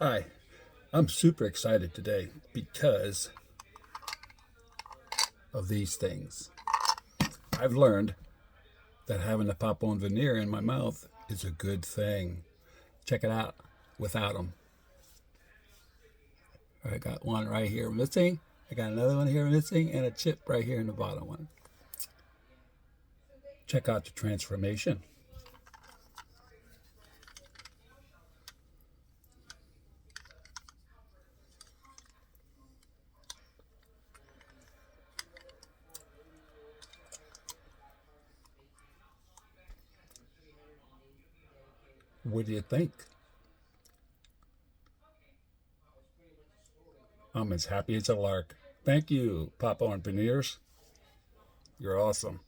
Hi, I'm super excited today because of these things. I've learned that having a pop on veneer in my mouth is a good thing. Check it out without them. I got one right here missing. I got another one here missing and a chip right here in the bottom one. Check out the transformation. What do you think? I'm as happy as a lark. Thank you, Pop On Veneers. You're awesome.